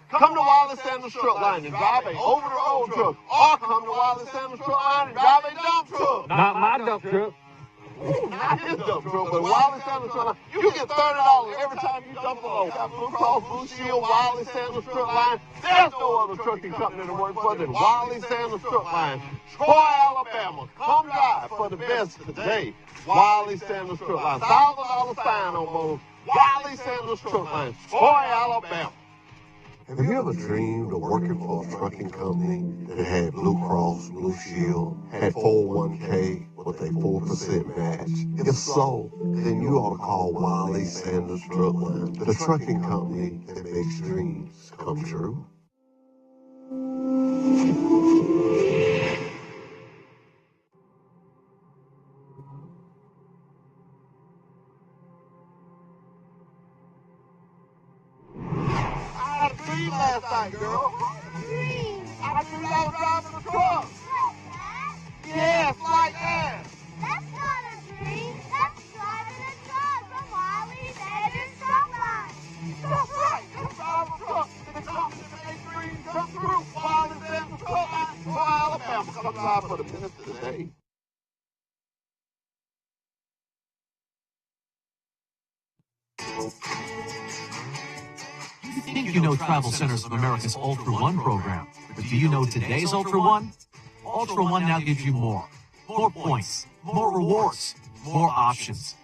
Come to Wiley Sanders Truck Line and drive a over-the-road truck, or come to Wiley Sanders Truck Line and drive a dump truck. Not my dump truck. Not his dump truck, but Wiley Sanders Truck Line. You get $30 every time you dump a load. Got Blue Cross Blue Shield, Wiley Sanders Truck Line. There's no other trucking company to work for than Wiley Sanders Truck Line. Troy, Alabama. Come drive for the best today. Wiley Sanders Truck Line. $1,000 fine on both. Wiley Sanders Truck Line. Troy, Alabama. Have you ever dreamed of working for a trucking company that had Blue Cross, Blue Shield, had 401k with a 4% match? If so, then you ought to call Wiley Sanders Truck Line, the trucking company that makes dreams come true. Last night, girl. I dreamed I was driving a truck. Yes, like that. That's not a dream. That's driving a truck from Wiley Sanders Truck Line. That's right. That's driving a truck. The company that makes dreams come true. Wiley Sanders Truck Line for Alabama. Come by for the minute today. You think you know Travel Centers of America's Ultra One program, but do you know today's Ultra One? Ultra One now gives you more. More points, more rewards, more options.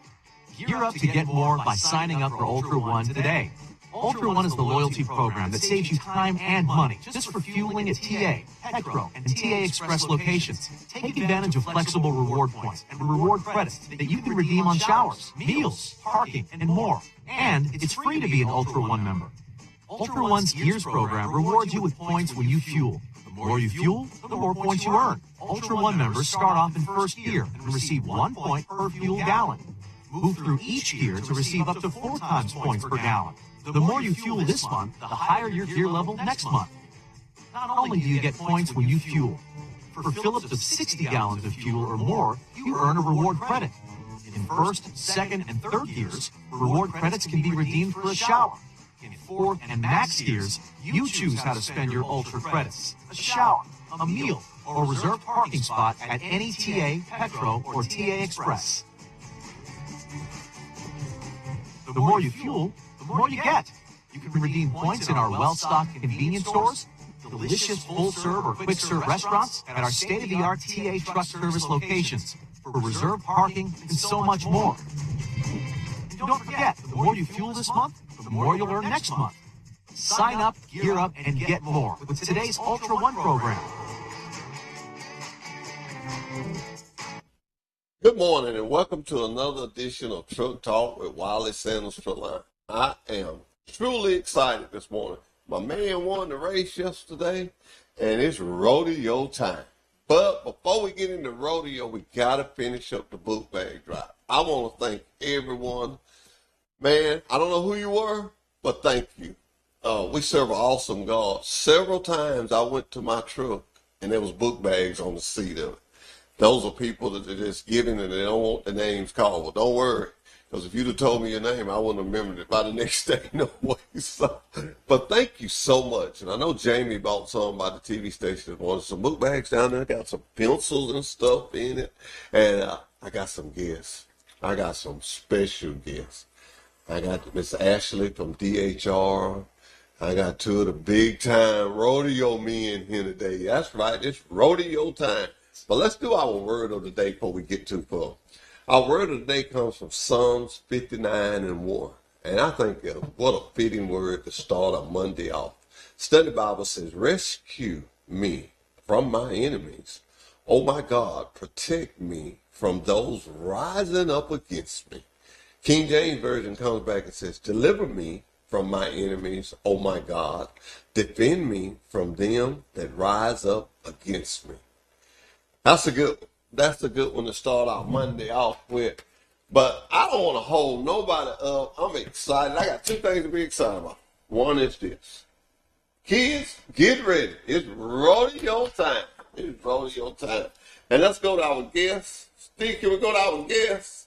Gear up to get more by signing up for Ultra One today. Ultra One is the loyalty program that saves you time and money just for fueling at TA, Petro, and TA Express locations. Take advantage of flexible reward points and reward credits that you can redeem on showers, meals, parking, and more. And it's free to be an Ultra One member. Ultra One's Gears program rewards you with points when you fuel. The more you fuel, the more points you earn. Ultra One members start off in first gear and receive 1 point per fuel gallon. Move through each gear to receive up to 4 times points per gallon. The more you fuel this month, the higher your gear level next month. Not only do you get points when you fuel, for fill-ups of 60 gallons of fuel or more, you earn a reward credit. In first, second, and third gears, reward credits can be redeemed for a shower. In fourth and max gears, you choose how to spend your Ultra credits. A shower, a meal, or a reserved parking spot at any TA, Petro, or TA Express. The more you fuel, the more you get. You can redeem points in our well-stocked convenience stores, delicious full-serve or quick-serve restaurants, at our state-of-the-art TA truck service locations, for reserved parking, and so much more. And don't forget, the more you fuel this month, the more you'll earn next month. Sign up, gear up, and get more with today's Ultra One program. Good morning and welcome to another edition of Truck Talk with Wiley Sanders Truck Line. I am truly excited this morning. My man won the race yesterday and it's rodeo time. But before we get into rodeo, we got to finish up the book bag drive. I want to thank everyone. Man, I don't know who you were, but thank you. We serve an awesome God. Several times I went to my truck and there was book bags on the seat of it. Those are people that are just giving and they don't want the names called. Well, don't worry, because if you'd have told me your name, I wouldn't have remembered it by the next day. No way. So, but thank you so much. And I know Jamie bought some by the TV station. Wanted some book bags down there. Got some pencils and stuff in it. And I got some guests. I got some special guests. I got Miss Ashley from DHR. I got 2 of the big-time rodeo men here today. That's right. It's rodeo time. But let's do our word of the day before we get too far. Our word of the day comes from Psalms 59:1. And I think what a fitting word to start a Monday off. Study Bible says, rescue me from my enemies. Oh my God, protect me from those rising up against me. King James Version comes back and says, deliver me from my enemies, oh my God. Defend me from them that rise up against me. That's a good one to start our Monday off with. But I don't want to hold nobody up. I'm excited. I got 2 things to be excited about. One is this. Kids, get ready. It's rodeo time. It's rodeo time. And let's go to our guests. Steve, can we go to our guests?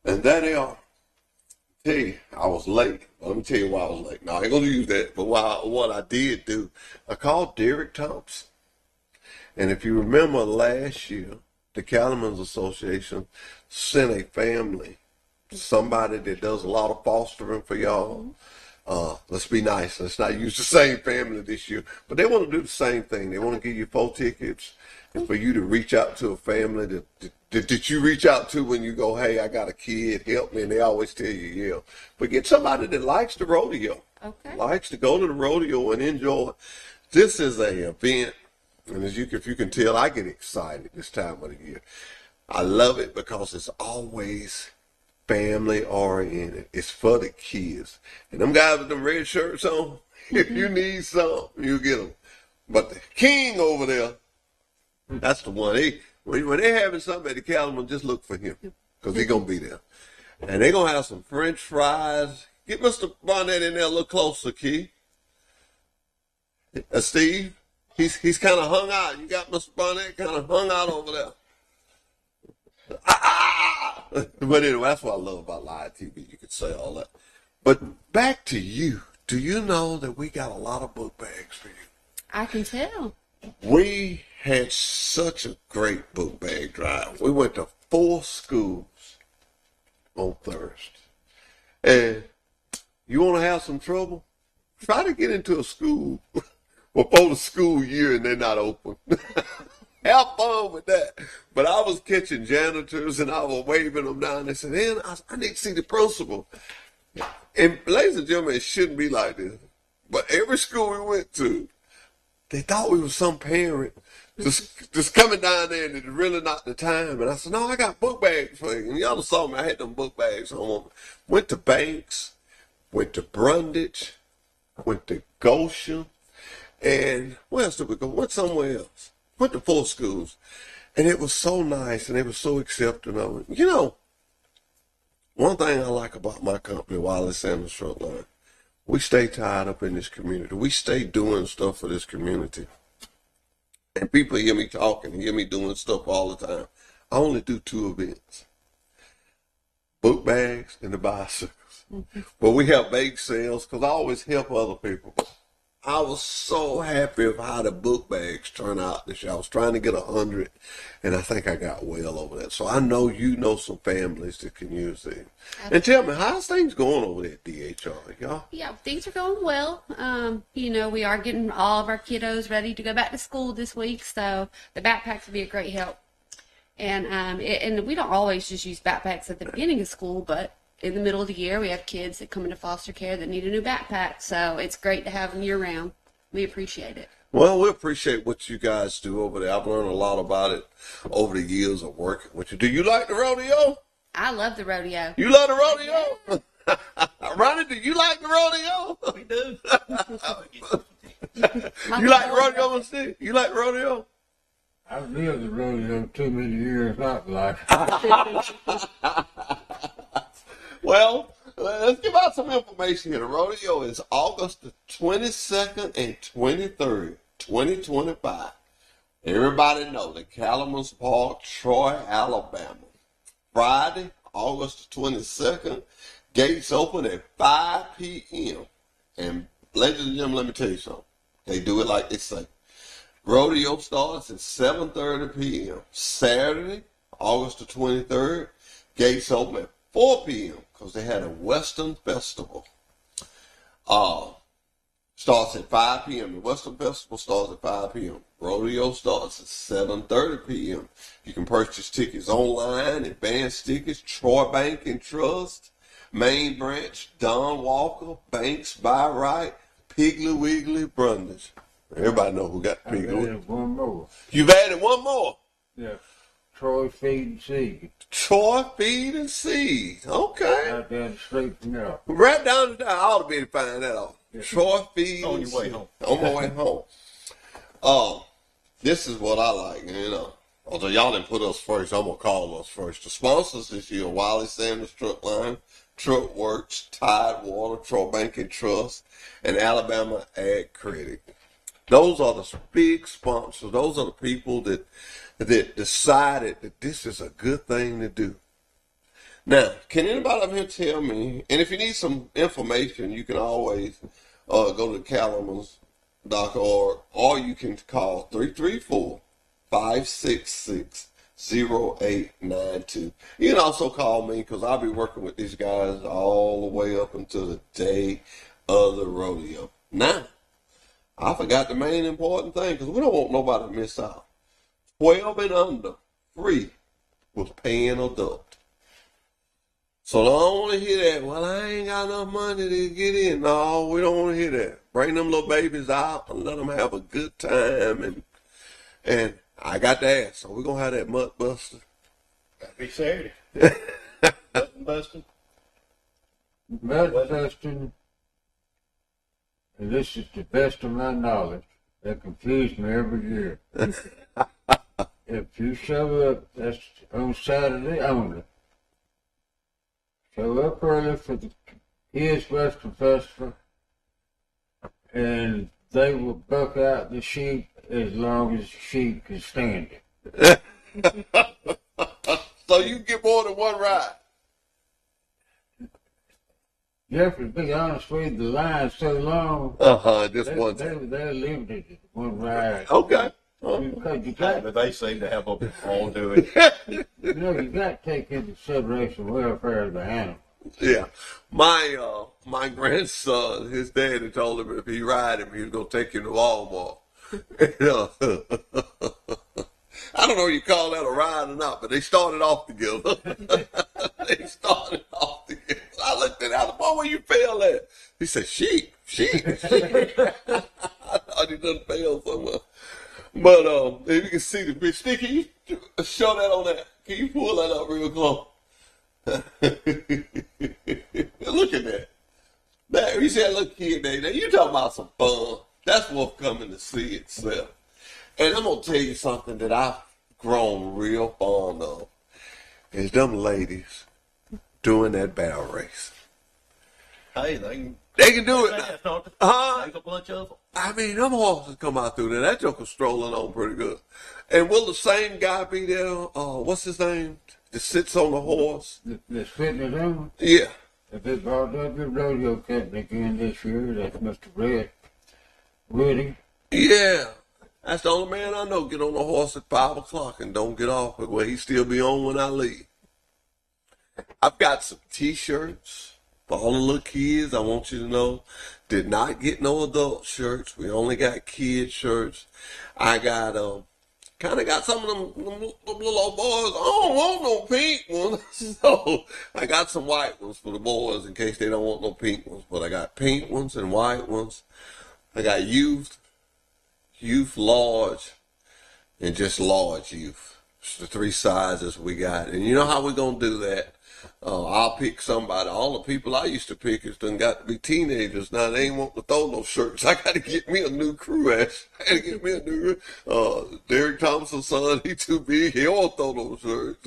And there they are. tell you, I was late. Let me tell you why I was late. No, I ain't going to use that. But what I did do, I called Derek Thompson. And if you remember last year, the Cattlemen's Association sent a family, somebody that does a lot of fostering for y'all. Let's be nice. Let's not use the same family this year. But they want to do the same thing. They want to give you 4 tickets and for you to reach out to a family that you reach out to when you go, hey, I got a kid, help me. And they always tell you, yeah. But get somebody that likes the rodeo, likes to go to the rodeo and enjoy it. This is an event, and if you can tell, I get excited this time of the year. I love it because it's always family oriented. It's for the kids. And them guys with them red shirts on, if you need some, you get them. But the king over there, that's the one. When they're having something at the Cattleman, just look for him because he's going to be there. And they're going to have some French fries. Get Mr. Barnett in there a little closer, Key. Steve, he's kind of hung out. You got Mr. Barnett kind of hung out over there. But anyway, that's what I love about live TV. You could say all that. But back to you. Do you know that we got a lot of book bags for you? I can tell. We had such a great book bag drive. We went to 4 schools on Thursday. And you want to have some trouble? Try to get into a school before the school year and they're not open. Have fun with that. But I was catching janitors and I was waving them down. They said, man, I need to see the principal. And ladies and gentlemen, it shouldn't be like this. But every school we went to, they thought we were some parent just coming down there and it's really not the time. And I said, no, I got book bags for you. And y'all saw me, I had them book bags on. Went to Banks, went to Brundage, went to Goshen, and where else did we go? Went somewhere else. Went to 4 schools. And it was so nice and they were so accepting of it. You know, one thing I like about my company, Wiley Sanders Truck Line, we stay tied up in this community. We stay doing stuff for this community. And people hear me talking, hear me doing stuff all the time. I only do 2 events. Book bags and the bicycles. But we have bake sales because I always help other people. I was so happy of how the book bags turned out this year. I was trying to get 100, and I think I got well over that. So I know you know some families that can use these. And tell me, how's things going over there at DHR, y'all? Yeah, things are going well. You know, we are getting all of our kiddos ready to go back to school this week, so the backpacks will be a great help. And and we don't always just use backpacks at the beginning of school, but in the middle of the year, we have kids that come into foster care that need a new backpack. So it's great to have them year-round. We appreciate it. Well, we appreciate what you guys do over there. I've learned a lot about it over the years of working with you. Do you like the rodeo? I love the rodeo. You love the rodeo? Ronnie, do you like the rodeo? We do. You like the rodeo, Steve? You like the rodeo? I've lived the rodeo too many years not to like it. Well, let's give out some information here. The rodeo is August the 22nd and 23rd, 2025. Everybody know the Cattleman's Park, Troy, Alabama. Friday, August the 22nd, gates open at 5 p.m. And ladies and gentlemen, let me tell you something. They do it like they say. Rodeo starts at 7:30 p.m. Saturday, August the 23rd, gates open at 4 p.m. because they had a Western Festival. Starts at 5 p.m. The Western Festival starts at 5 p.m. Rodeo starts at 7:30 p.m. You can purchase tickets online, advance tickets, Troy Bank and Trust, Main Branch, Don Walker, Banks, By Right, Piggly Wiggly, Brundage. Everybody know who got Piggly Wiggly. I've added one more. You've added one more. Yeah. Troy Feed and Seed. Troy Feed and Seed. Okay. Right down the street from there. Right down the I ought to be able to find that out. Yeah. Troy Feed On and your way Seed. home. On my way home. This is what I like, you know. Although y'all didn't put us first, I'm going to call us first. The sponsors this year, Wiley Sanders Truck Line, Truck Works, Tidewater, Troy Bank and Trust, and Alabama Ag Credit. Those are the big sponsors. Those are the people that decided that this is a good thing to do. Now, can anybody up here tell me, and if you need some information, you can always go to calamans.org, or you can call 334-566-0892. You can also call me because I'll be working with these guys all the way up until the day of the rodeo. Now, I forgot the main important thing because we don't want nobody to miss out. 12 and under, free, with paying adult. So I don't want to hear that, well, I ain't got enough money to get in. No, we don't want to hear that. Bring them little babies out and let them have a good time. And I got to ask, so we're going to have that mutt buster? That'd be Saturday. Button busting. Mud busting, and this is the best of my knowledge. That confused me every year. If you show up, that's on Saturday only. Show up early for the Kids Western Festival, and they will buck out the sheep as long as the sheep can stand it. So you get more than one ride. Jeffrey, to be honest with you, the line's so long. Just one They're limited to one ride. Okay. Because you got, But they seem to have them all do it. you got to take into consideration the welfare of the animal. Yeah. My grandson, his daddy told him if he ride him, he was going to take him to Walmart. I don't know if you call that a ride or not, but they started off together. They started off together. I looked at him, boy, where you fell at? He said, sheep. I thought he done fell somewhere. But if you can see the big stick, can you show that on that? Can you pull that up real close? Look at that. That you said, look kid, now you talking about some fun. That's worth coming to see itself. And I'm gonna tell you something that I've grown real fond of is them ladies doing that barrel race. Hey, They can do it now. There's a bunch of them. I mean, them horses come out through there. That joker's strolling on pretty good. And will the same guy be there? What's his name? That sits on the horse? The fitness on. Yeah. If they brought up your rodeo company again this year, that's Mr. Red Woody. Yeah. That's the only man I know get on the horse at 5 o'clock and don't get off it where he still be on when I leave. I've got some T-shirts for all the little kids. I want you to know, did not get no adult shirts. We only got kid shirts. I got kind of got some of them little old boys. I don't want no pink ones. So I got some white ones for the boys in case they don't want no pink ones. But I got pink ones and white ones. I got youth large, and just large youth. It's the 3 sizes we got. And you know how we're going to do that? I'll pick somebody. All the people I used to pick has done got to be teenagers. Now they ain't want to throw no shirts. I got to get me a new crew. I got to get me a new Derek Thompson's son, he too big. He won't throw no shirts.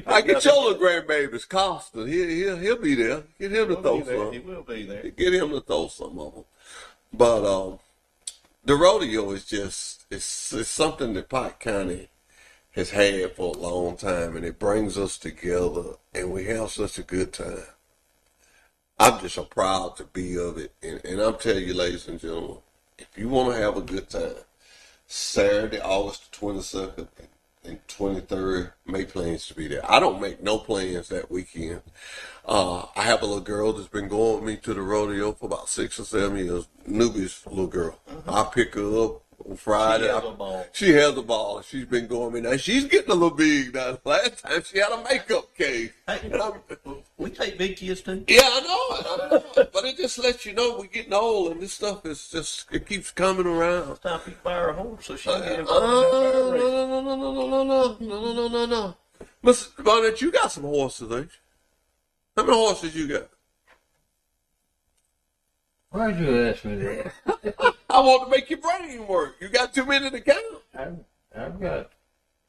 I get your little grandbabies, Costa. He'll be there. Get him to throw some. He will be there. Get him to throw some of them. But the rodeo is just, it's something that Pike County has had for a long time, and it brings us together, and we have such a good time. I'm just so proud to be of it, and I'm telling you, ladies and gentlemen, if you want to have a good time, Saturday, August the 22nd and 23rd, make plans to be there. I don't make no plans that weekend. I have a little girl that's been going with me to the rodeo for about 6 or 7 years. Newbie's little girl. I pick her up on Friday. She has a ball. She's been going with me now. She's getting a little big now. Last time she had a makeup case. Hey, we take big kids too. Yeah, I know. But it just lets you know we're getting old, and this stuff is just, it keeps coming around. It's time for you to buy her a horse so she can get involved in that. No. Mr. Barnett, you got some horses, ain't you? How many horses you got? Why'd you ask me that? I want to make your brain work. You got too many to count. I've got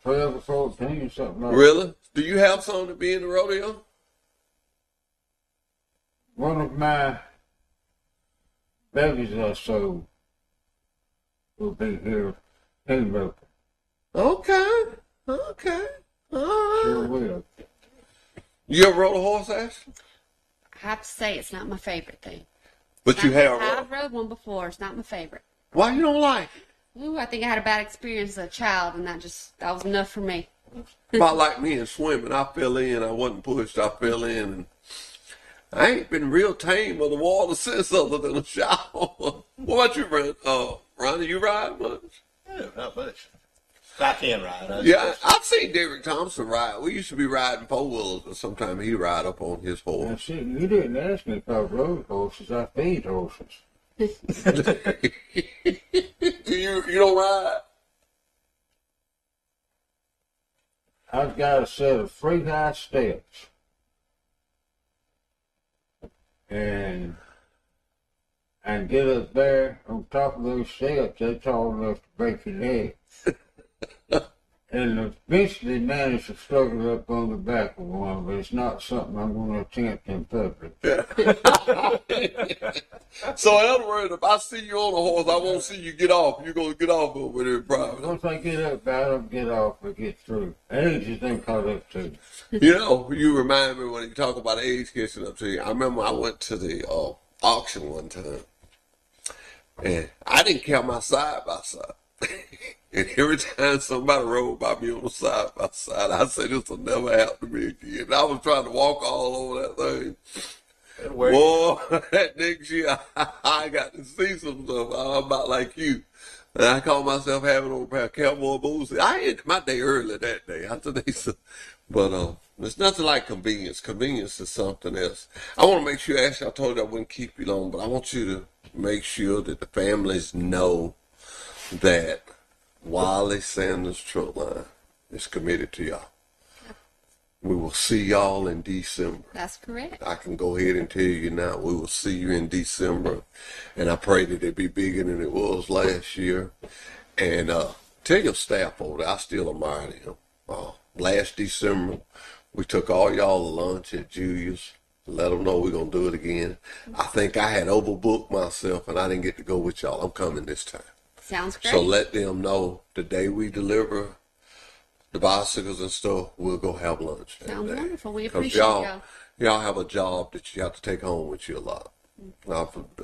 12 or 14, something like that. Really? Do you have some to be in the rodeo? One of my babies I sold will be here in Okay. All right. Sure will. You ever rode a horse, Ashley? I have to say it's not my favorite thing. But you have I've rode. rode one before. It's not my favorite. Why you don't like it? Ooh, I think I had a bad experience as a child, and that was enough for me. About like me in swimming, I fell in. I wasn't pushed. I fell in, and I ain't been real tame of the water since, other than a shower. What about you, Ronnie? You ride much? Yeah, not much. I can ride. Yeah, I've seen Derek Thompson ride. We used to be riding four wheels, but sometimes he ride up on his Now, horse. see, you didn't ask me if I rode horses. I feed horses. you don't ride? I've got a set of 3 high steps. And I get up there on top of those steps, they're tall enough to break your leg. And eventually managed to struggle up on the back of one, but it's not something I'm going to attempt in public. So in other words, if I see you on a horse, I won't see you get off. You're going to get off over there probably. Once I get up, I don't get off or get through. Age is then caught up to. You know, you remind me when you talk about age catching up to you. I remember I went to the auction one time, and I didn't count my side by side. And every time somebody rode by me on the side by side, I said, this will never happen to me again. And I was trying to walk all over that thing. Boy, that next year, I got to see some stuff. I'm about like you. And I called myself having on a pair of cowboy boots. I ended my day early that day. After they said, but there's nothing like convenience. Convenience is something else. I want to make sure, Ashley, I told you I wouldn't keep you long, but I want you to make sure that the families know that Wiley Sanders Truck Line is committed to y'all. We will see y'all in December. That's correct. I can go ahead and tell you now, we will see you in December. And I pray that it be bigger than it was last year. And tell your staff over there, I still admire them. Last December, we took all y'all to lunch at Julius. Let them know we're going to do it again. I think I had overbooked myself, and I didn't get to go with y'all. I'm coming this time. Sounds great. So let them know the day we deliver the bicycles and stuff, we'll go have lunch. Sounds wonderful. We 'Cause appreciate y'all. y'all have a job that you have to take home with you a lot.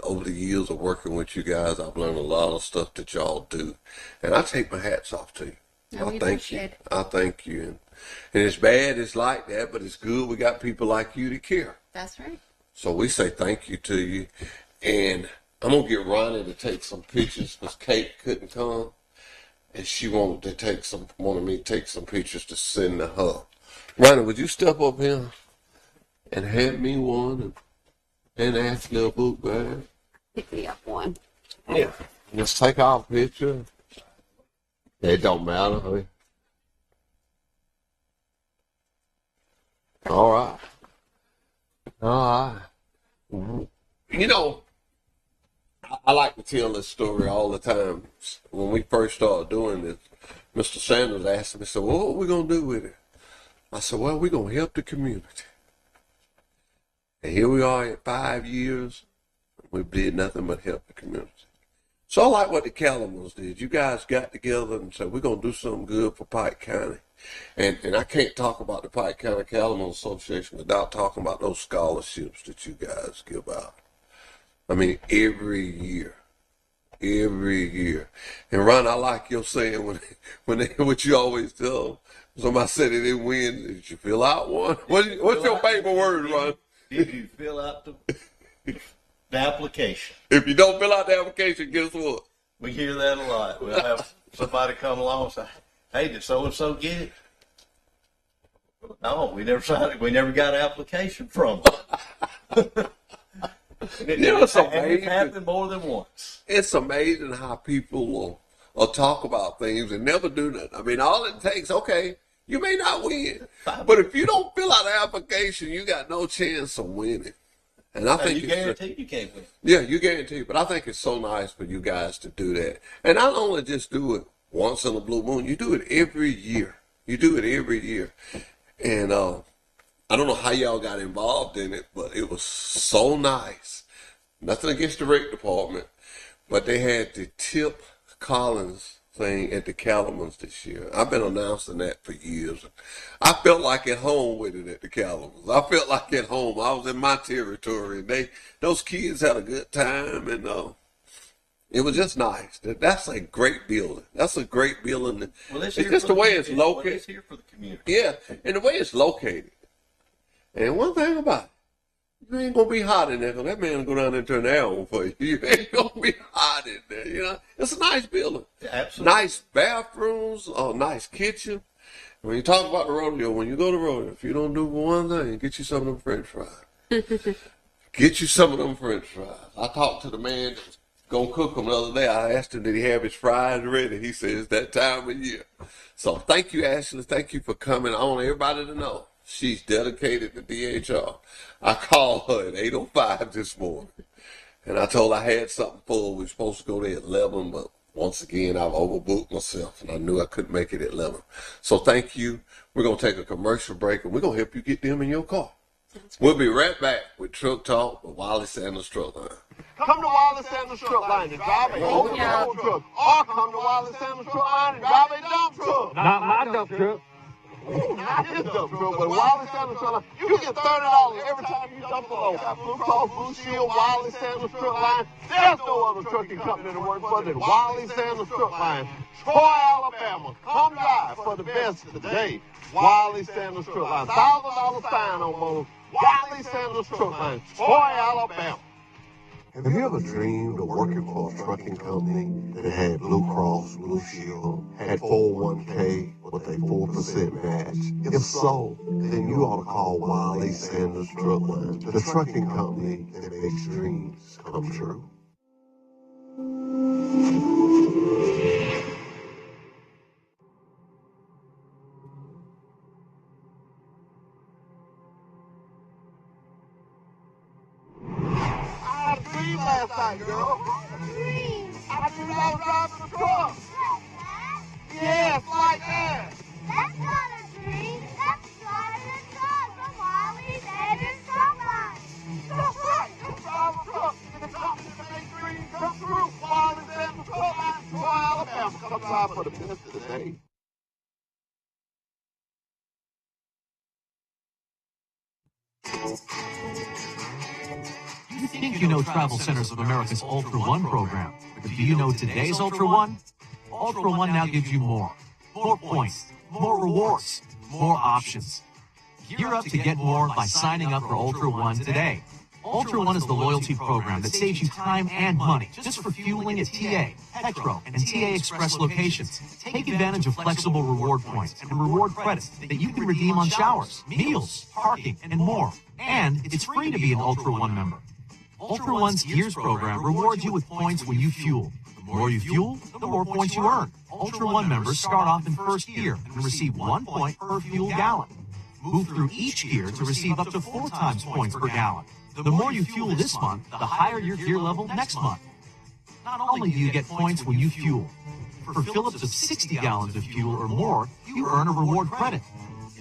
Over the years of working with you guys, I've learned a lot of stuff that y'all do. And I take my hats off to you. No, we I thank you. appreciate it. I thank you. And it's bad, it's like that, but it's good we got people like you to care. That's right. So we say thank you to you. And I'm going to get Ronnie to take some pictures because Kate couldn't come. And she wanted me to take some pictures to send to her. Ronnie, would you step up here and hand me one and Ashley a book bag? Pick me up one. Yeah. Let's take our picture. It don't matter. All right. All right. You know, I like to tell this story all the time. When we first started doing this, Mr. Sanders asked me, so what are we going to do with it? I said, well, we're going to help the community. And here we are at 5 years. We did nothing but help the community. So I like what the Calamans did. You guys got together and said, we're going to do something good for Pike County. And I can't talk about the Pike County Calamans Association without talking about those scholarships that you guys give out. I mean, every year. And Ron, I like your saying what you always tell them. Somebody said they didn't win. Did you fill out one? What's your favorite word, Ron? Did you fill out the application? If you don't fill out the application, guess what? We hear that a lot. We'll have somebody come along and say, hey, did so-and-so get it? No, we never signed it. We never got an application from them. It's It's amazing. happened more than once. It's amazing how people will talk about things and never do nothing. I mean, all it takes, okay, you may not win, but if you don't fill out an application, you got no chance of winning. And I think You guarantee you can't win. Yeah, you guarantee. But I think it's so nice for you guys to do that. And not only just do it once in a blue moon, you do it every year. And I don't know how y'all got involved in it, but it was so nice. Nothing against the rec department, but they had the Tip Collins thing at the Calamans this year. I've been announcing that for years. I felt like at home with it at the Calamans. I felt like at home. I was in my territory, and those kids had a good time, and it was just nice. That's a great building. That's a great building. Well, it's just the way it's located. It's here for the community. Yeah, and the way it's located. And one thing about it, you ain't gonna be hot in there, because that man will go down there and turn the air on for you. You ain't gonna be hot in there, you know. It's a nice building. Yeah, absolutely. Nice bathrooms, a nice kitchen. When you talk about the rodeo, when you go to the rodeo, if you don't do one thing, get you some of them French fries. Get you some of them French fries. I talked to the man that was gonna cook them the other day. I asked him, did he have his fries ready? He says it's that time of year. So thank you, Ashley. Thank you for coming. I want everybody to know she's dedicated to DHR. I called her at 8:05 this morning, and I told her I had something for her. We were supposed to go there at 11, but once again, I've overbooked myself, and I knew I couldn't make it at 11. So thank you. We're going to take a commercial break, and we're going to help you get them in your car. We'll be right back with Truck Talk with Wiley Sanders Truck Line. Come to Wiley Sanders Truck Line and drive a over the road truck. Or come to Wiley Sanders Truck Line and drive a dump truck. Not my dump truck. Not his dump truck, but Wiley Sanders Truck Line. You get $30 every time you dump a load. Got Blue Cross Blue Shield, Wiley Sanders Truck Line. There's no other trucking company to work for than Wiley Sanders Truck Line. Troy, Alabama. Come drive for the best today. Wiley Sanders Truck Line. $1,000 sign on motors. Wiley Sanders Truck Line. Troy, Alabama. Have you ever dreamed of working for a trucking company that had Blue Cross, Blue Shield, had 401k with a 4% match? If so, then you ought to call Wiley Sanders Truck Line, the trucking company that makes dreams come true. I had a dream last night, girl. I dreamed I was driving a truck. Yes, like that. That's not a dream. That's driving a truck from Wiley Sanders Truck Line. That's right. You drive a truck in a company that makes dreams come true. Wiley Sanders Truck Line, Troy, Alabama. Come drive for the best of the day. You think you know Travel Centers of America's Ultra One program, but do you know today's Ultra One? Ultra One now gives you more. More points, more rewards, more options. Gear up to get more by signing up for Ultra One today. Ultra One is the loyalty program that saves you time and money just for fueling at TA, Petro, and TA Express locations. Take advantage of flexible reward points and reward credits that you can redeem on showers, meals, parking, and more. And it's free to be an Ultra One member. Ultra One's Gears program rewards you with points when you fuel. The more you fuel, the more points you earn. Ultra One members start off in first gear and receive 1 point per fuel gallon. Move through each gear to receive up to 4 times points per gallon. The more you fuel this month, the higher your gear level next month. Not only do you get points when you fuel, for fill-ups of 60 gallons of fuel or more, you earn a reward credit.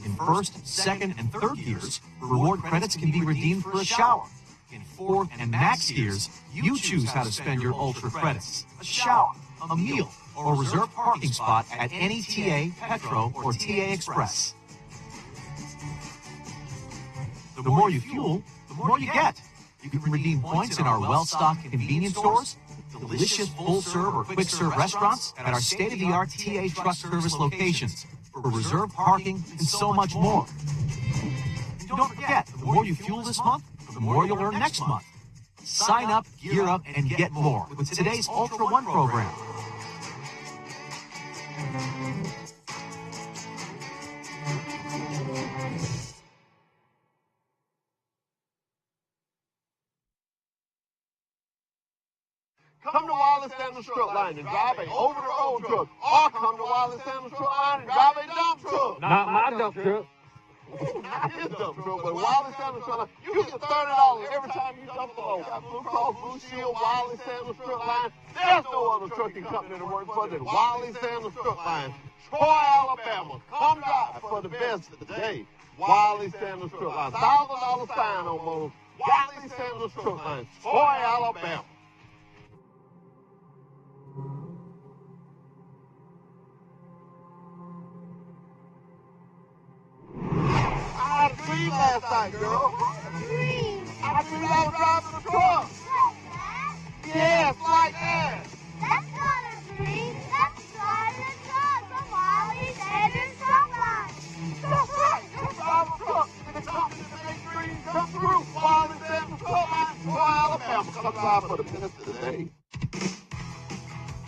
In first, second, and third gears, reward credits can be redeemed for a shower. In fourth and max gears, you choose how to spend your Ultra credits. A shower, a meal, or a reserved parking spot at any TA, Petro, or TA Express. The more you fuel, the more you get. You can redeem points in our well-stocked convenience stores, delicious full-serve or quick-serve restaurants, at our state-of-the-art TA truck service locations, for reserved parking, and so much more. And don't forget, the more you fuel this month, the more you'll earn next month. Sign up, gear up, and get more with today's Ultra One program. Come to Wiley Sanders Truck Line and drive a over-the-road truck. Or come to Wiley Sanders Truck Line and drive a dump truck. Not my dump truck. Not his dump truck, but Wiley Sanders Truck Line. You get $30 every time you dump a load. Got Blue Cross Blue Shield, Wiley Sanders Truck Line. There's no other trucking company to work for than Wiley Sanders Truck Line. Troy, Alabama. Come drive for the best today. Wiley Sanders Truck Line. $1,000 sign on motors. Wiley Sanders Truck Line. Troy, Alabama. last night, girl? Dream. I dreamed I was driving a truck. Like that? Yes, like that. That's not a dream. That's driving a truck from Wiley Sanders Truck Line. That's right. You drive a truck. And it's something to make dreams come true. Wiley Sanders Truck Line, Alabama. Come by for the minutes today.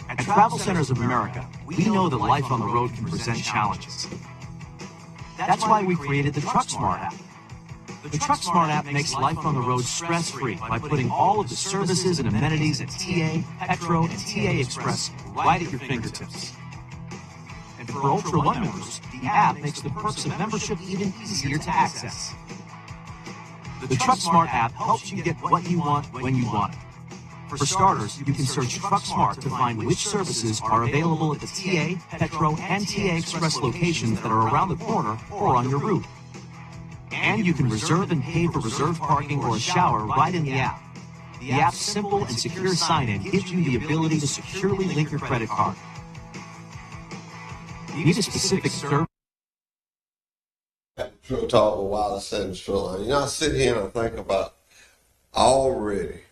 At Travel Centers of America, we know that life on the road can present challenges. That's why we created the Truck Smart app. The Truck Smart app makes life on the road stress-free by putting all of the services and amenities at TA, Petro, and TA Express right at your fingertips. And for Ultra One members, the app makes the perks of membership even easier to access. The Truck Smart app helps you get what you want when you want it. For starters, you can search Truck Smart to find which services are available at the TA, Petro, and TA Express locations that are around the corner or on your route. And you can reserve and pay for reserved parking or a shower right in the app. The app's simple and secure sign-in gives you the ability to securely link your credit card. Need a specific service? True talk with Wiley Sanders Truck Line. You know, I sit here and I think about already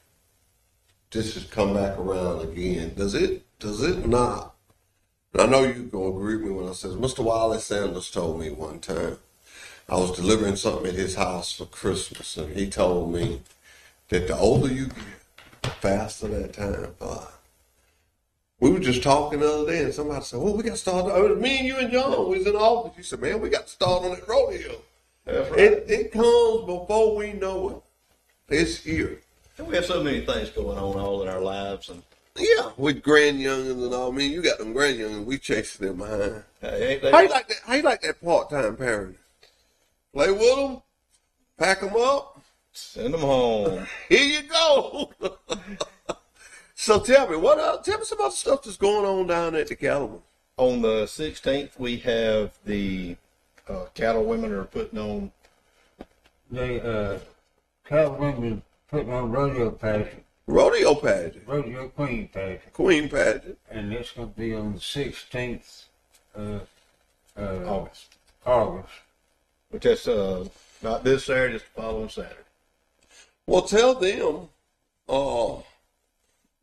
this has come back around again. Does it not? And I know you're going to agree with me when I say, Mr. Wiley Sanders told me one time, I was delivering something at his house for Christmas, and he told me that the older you get, the faster that time flies. We were just talking the other day, and somebody said, well, we got to start. It was me and you and John. We was in the office. You said, man, we got to start on that rodeo. That's right. It comes before we know it. It's here. And we have so many things going on all in our lives. And Yeah, with grandyoungins and all. I mean, you got them grandyoungins. We chasing them behind. hey, ain't they? How you like that? How you like that part-time parenting? Play with them, pack them up. Send them home. Here you go. So tell me, tell me some about the stuff that's going on down at the Cattleman. On the 16th, we have the cattle women are putting on. They, cattle women putting on rodeo pageant, Rodeo pageant, rodeo queen pageant, Queen pageant. and it's going to be on the 16th August. August. Which is not this Saturday, it's the following Saturday. Well, tell them,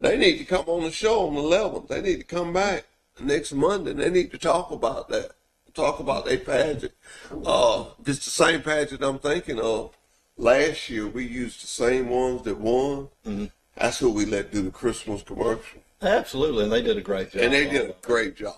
they need to come on the show on the 11th. They need to come back next Monday. They need to talk about that. Talk about their pageant. It's the same pageant I'm thinking of. Last year, we used the same ones that won. Mm-hmm. That's who we let do the Christmas commercial. Absolutely, and they did a great job. And they did a great job.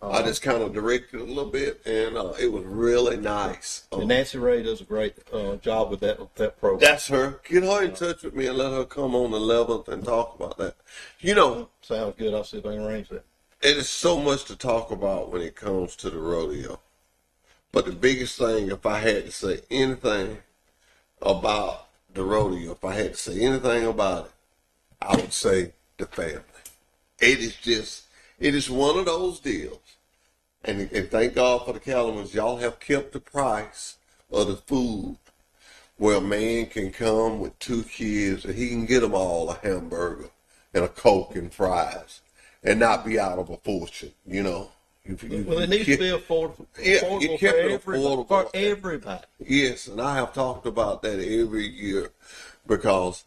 I just kind of directed a little bit, and it was really nice. And Nancy Ray does a great job with that program. That's her. Get her in touch with me and let her come on the 11th and talk about that. You know, Sounds good. I'll see if I can arrange that. it is so much to talk about when it comes to the rodeo. But the biggest thing, if I had to say anything about the rodeo, if I had to say anything about it, I would say the family. It is one of those deals. And thank God for the Cattlemans, y'all have kept the price of the food where a man can come with 2 kids and he can get them all a hamburger and a Coke and fries and not be out of a fortune, you know. Well, it needs to be affordable, Yeah, you kept it affordable. for everybody. Yes, and I have talked about that every year because,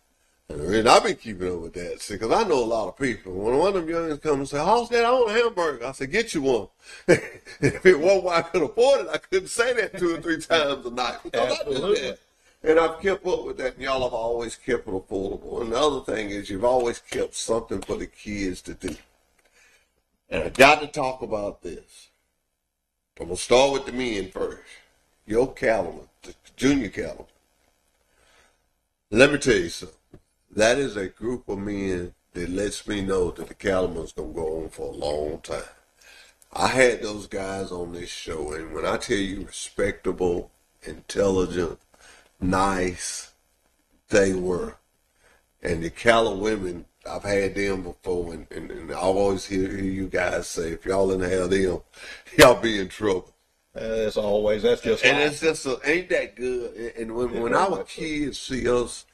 and I've been keeping up with that, see, because I know a lot of people. When one of them youngins come and say, "How's that? I want a hamburger," I say, "Get you one." If it wasn't why I could afford it, I couldn't say that 2 or 3 times a night because I do that. And I've kept up with that, and y'all have always kept it affordable. And the other thing is you've always kept something for the kids to do. And I got to talk about this. I'm going to start with the men first. Your cattleman, the junior cattleman. Let me tell you something. That is a group of men that lets me know that the cattleman's going to go on for a long time. I had those guys on this show, and when I tell you respectable, intelligent, nice, they were. And the cattle women, I've had them before, and I always hear you guys say, if y'all didn't have them, y'all be in trouble. As always, that's just And life. it's just, ain't that good? And when our kids see us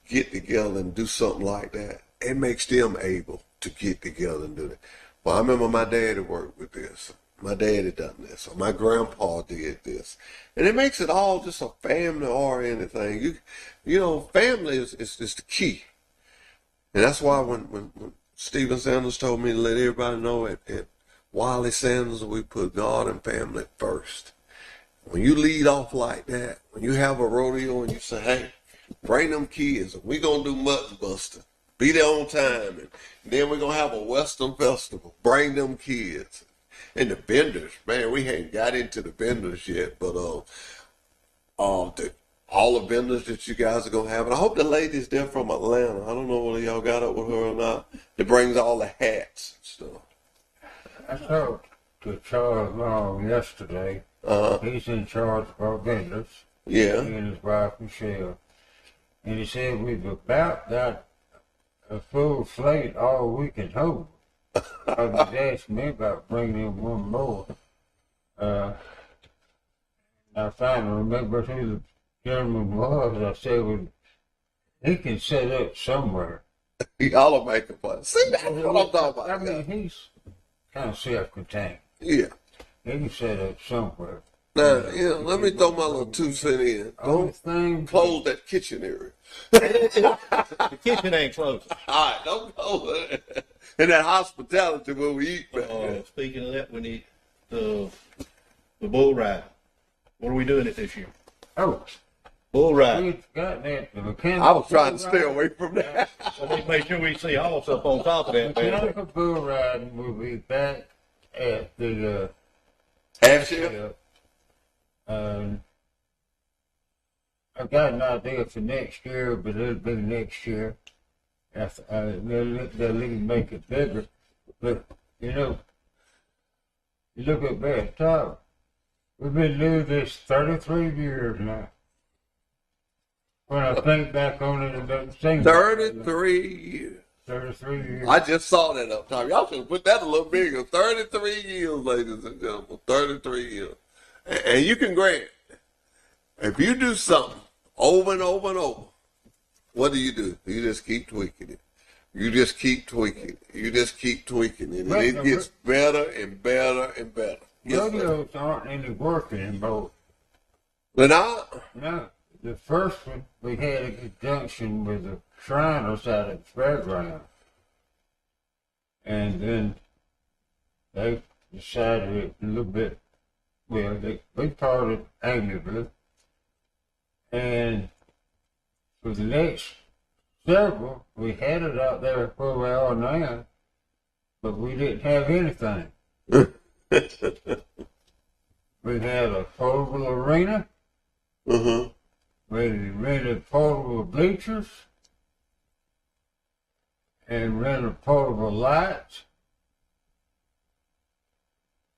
get together and do something like that, it makes them able to get together and do that. Well, I remember my daddy worked with this. my daddy done this, or my grandpa did this. And it makes it all just a family-oriented thing. You know, family is the key. And that's why when Stephen Sanders told me to let everybody know at Wiley Sanders, we put God and family first. When you lead off like that, when you have a rodeo and you say, hey, bring them kids, and we're going to do mutton busting. Be there on time. And then we're going to have a Western festival. Bring them kids. And the vendors, man, we ain't got into the vendors yet, but all the vendors that you guys are going to have. And I hope the lady's there from Atlanta. I don't know whether y'all got up with her or not. That brings all the hats and stuff. I talked to Charles Long yesterday. He's in charge of our vendors. Yeah. He and his wife, Michelle. And he said we've about got a full slate all we can hold. I was asking me about bringing in one more. I finally remember who the gentleman was. I said, well, he can set up somewhere. Y'all are making fun. See, that's what I'm talking about. I mean, he's kind of self-contained. Yeah. He can set up somewhere. Now, let me throw my little 2 cents in. Don't close that kitchen area. The kitchen ain't closed. All right, don't close it. And that hospitality where we eat, man. Speaking of that, we need the bull ride. What are we doing it this year? Oh, Bull ride. we got that. The mechanical I was trying to bull stay ride. away from that. So we make sure we see Hoss up on top of that. man. Mechanical bull riding will be back at the Half shift? I've got an idea for next year, but it'll be next year. They'll make it bigger. But, you look at that top. We've been doing this 33 years now. When I think back on it, it doesn't seem 33 years. 33 years. I just saw that up top. Y'all should put that a little bigger. 33 years, ladies and gentlemen. 33 years. And you can grant, if you do something over and over and over, what do? You just keep tweaking it. You just keep tweaking it. You just keep tweaking it. And it gets better and better and better. Rodeos aren't any work anymore. They're not? No. The first one, we had a conjunction with the Shriners out at the fairground. And then they decided a little bit, well, we parted amicably. And for the next several, we had it out there where we are now, but we didn't have anything. We had a portable arena. Uh-huh. We rented portable bleachers and rented portable lights.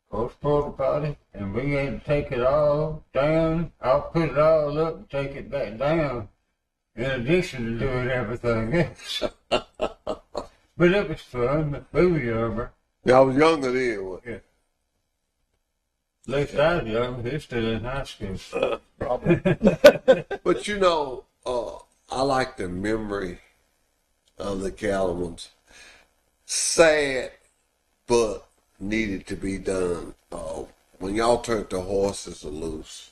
Of course, porta potty, and we had to take it all down. I'll put it all up and take it back down, in addition to doing everything else. But it was fun. We were younger. Yeah, I was younger then. What? Yeah. At least I was young. He's still in high school. Probably. But I like the memory of the Calamans. Sad, but needed to be done. When y'all turned the horses loose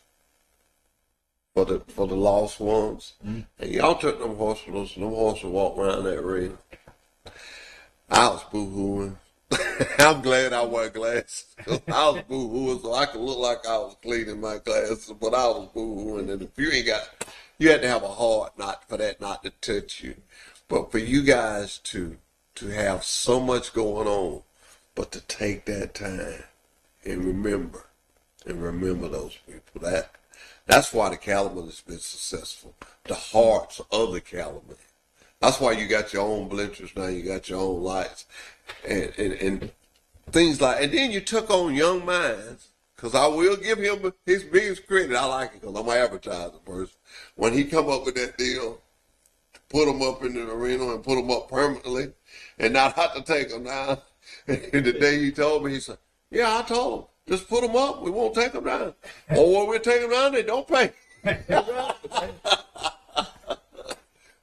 for the lost ones, and y'all took them horses loose, and them horses walked around that ring. I was boo-hooing. I'm glad I wear glasses. I was boo-hooing so I could look like I was cleaning my glasses, but I was boo-hooing. And if you had to have a heart for that not to touch you. But for you guys to have so much going on, but to take that time and remember those people. That's why the Calumet has been successful. The hearts of the Calumet. That's why you got your own bleachers now. You got your own lights and things like. And then you took on Young Minds, because I will give him his biggest credit. I like it because I'm an advertising person. When he come up with that deal, to put them up in the arena and put them up permanently, and not have to take them down. And the day he told me, he said, "Yeah, I told him, just put them up. We won't take them down. Or when we take them down, they don't pay."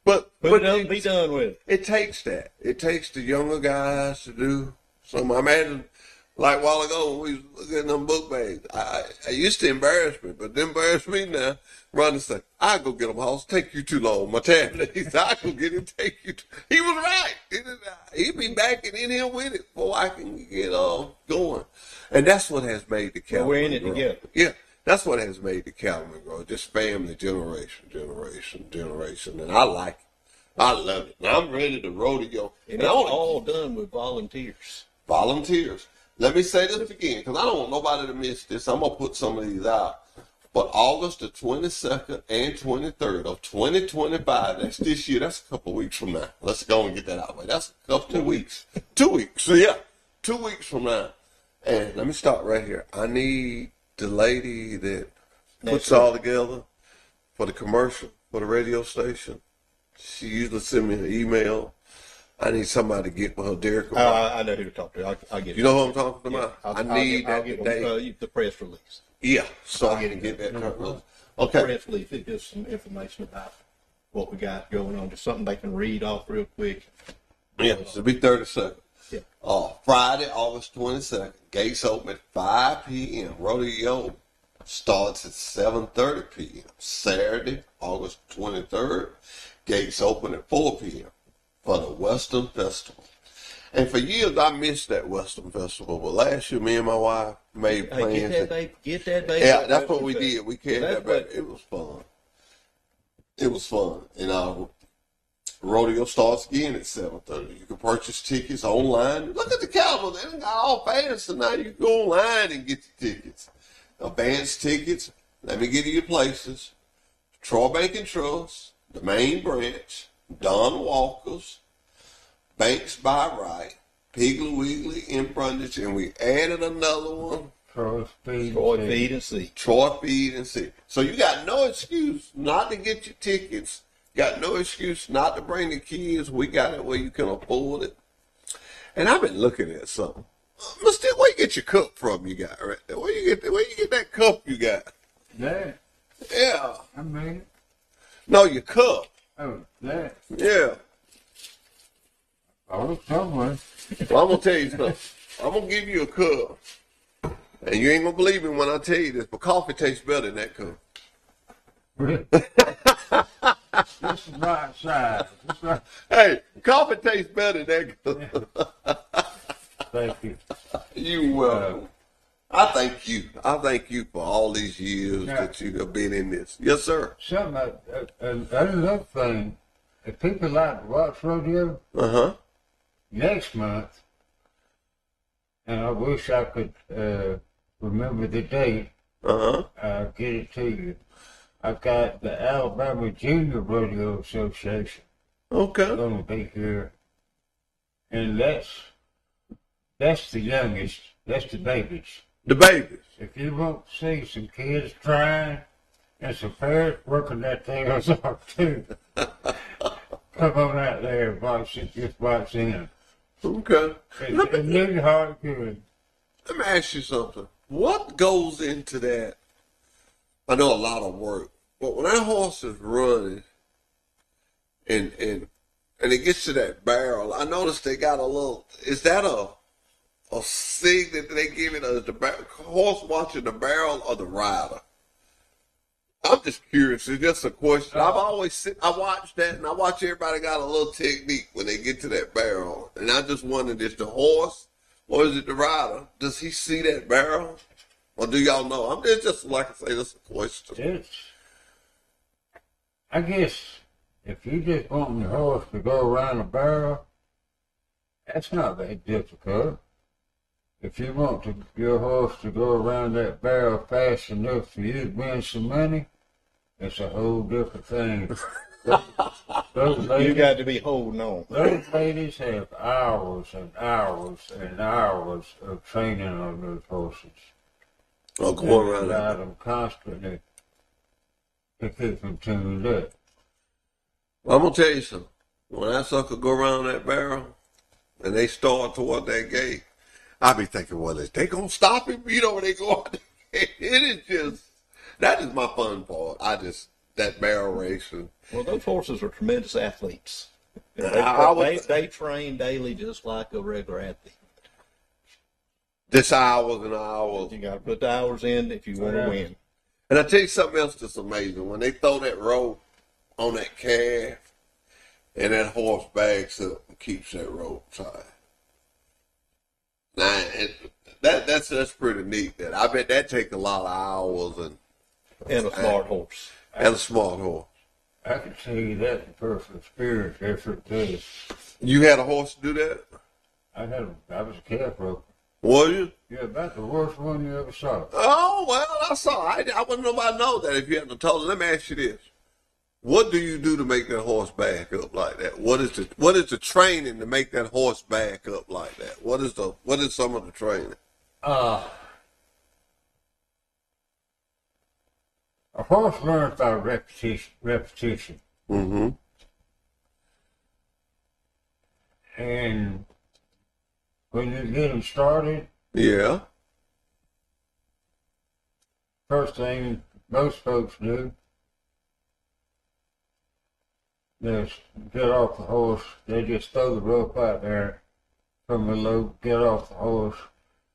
But be done with. It takes that. It takes the younger guys to do some. I imagine Like a while ago when we was looking at them book bags, I used to embarrass me, but it embarrass me now. Run and say, I'll go get them, Hoss. Take you too long. My tablet. He said, I'll go get it, take you He was right. He'd be back in here with it before I can get going. And that's what has made the calendar We're in it grow. together. Yeah. That's what has made the calendar grow. Just family, generation. And I like it. I love it. And I'm ready to rodeo. And it's all done with volunteers. Volunteers. Let me say this again, because I don't want nobody to miss this. I'm going to put some of these out. But August the 22nd and 23rd of 2025, that's this year, that's a couple of weeks from now. Let's go and get that out of the way. That's a couple of weeks. 2 weeks. So, yeah, 2 weeks from now. And let me start right here. I need the lady that puts all together for the commercial, for the radio station. She usually send me an email. I need somebody to get with her, Derek. I know who to talk to. I'll get it. You know who I'm talking about? Yeah, I need I'll that get today. the press release. Yeah, so I'll I get can it. get that cut loose. The Okay. press release, it gives some information about what we got going on. Just something they can read off real quick. Yeah, so it'll be 30 seconds. Yeah. Friday, August 22nd. Gates open at 5 p.m. Rodeo starts at 7:30 p.m. Saturday, August 23rd. Gates open at 4 p.m. for the Western Festival. And for years, I missed that Western Festival. But last year, me and my wife made plans. Get that baby. Yeah, that's what we did. We carried that back. It was fun. It was fun. And rodeo starts again at 7:30. You can purchase tickets online. Look at the calendar. They got all fancy now. You can go online and get the tickets. Advance tickets. Let me give you your places. Troy Bank and Trust, the main branch, Don Walker's, Banks by Right, Piggly Wiggly in Brundage, and we added another one. Troy Feed and See. Troy Feed and See. So you got no excuse not to get your tickets. Got no excuse not to bring the kids. We got it where you can afford it. And I've been looking at something. Mister, where you get your cup from? You got right there. Where you get that cup you got? That, Yeah. I made it. No, your cup. Oh, that. Yeah. Oh, somewhere. Well, I'm gonna tell you something. I'm gonna give you a cup, and you ain't gonna believe me when I tell you this, but coffee tastes better than that cup. This is right side. This right. Hey, coffee tastes better than that cup. Thank you. You welcome. I thank you. I thank you for all these years that you have been in this. Yes, sir. Something, another thing, if people like to watch rodeo, next month, and I wish I could remember the date, I'll get it to you. I got the Alabama Junior Rodeo Association. Okay. Going to be here, and that's the youngest. That's the babies. The babies. If you want to see some kids trying and some parents working that tails off too, come on out there and watch it. Just watch in. Okay. It's really hard good. Let me ask you something. What goes into that? I know a lot of work, but when that horse is running and it gets to that barrel, I noticed they got a little. Is that a sig that they give it? Or is the horse watching the barrel or the rider? I'm just curious. It's just a question. I watch that, and I watch everybody got a little technique when they get to that barrel, and I just wondered, is the horse or is it the rider? Does he see that barrel, or do y'all know? It's just like I say, that's a question. I guess if you just want the horse to go around the barrel, that's not that difficult. If you want your horse to go around that barrel fast enough for you to win some money, it's a whole different thing. Those ladies, You got to be holding on. those ladies have hours and hours and hours of training on those horses. I'll go around Ride that. them constantly to keep them tuned up. Well, I'm gonna tell you something. When that sucker go around that barrel and they start toward that gate, I be thinking, well, is they gonna stop him? You know, when they go out there, it is just, that is my fun part. That barrel racing. Well, those horses are tremendous athletes. I would- They train daily just like a regular athlete. This hours and hours. You got to put the hours in if you want to win. And I tell you something else that's amazing. When they throw that rope on that calf and that horse backs up and keeps that rope tight. Now, that's pretty neat. That I bet that takes a lot of hours And a smart horse. And a smart horse. I can tell you that in personal experience effort too. You had a horse to do that? I was a calf roper. Was you? Yeah, about the worst one you ever saw. Oh, well, I saw. I wouldn't nobody know that if you hadn't told them. Let me ask you this. What do you do to make that horse back up like that? What is the training to make that horse back up like that? What is some of the training? A horse learns by repetition. Mm-hmm. And when you get them started, Yeah. first thing most folks do is get off the horse. They just throw the rope out there from the lope, get off the horse,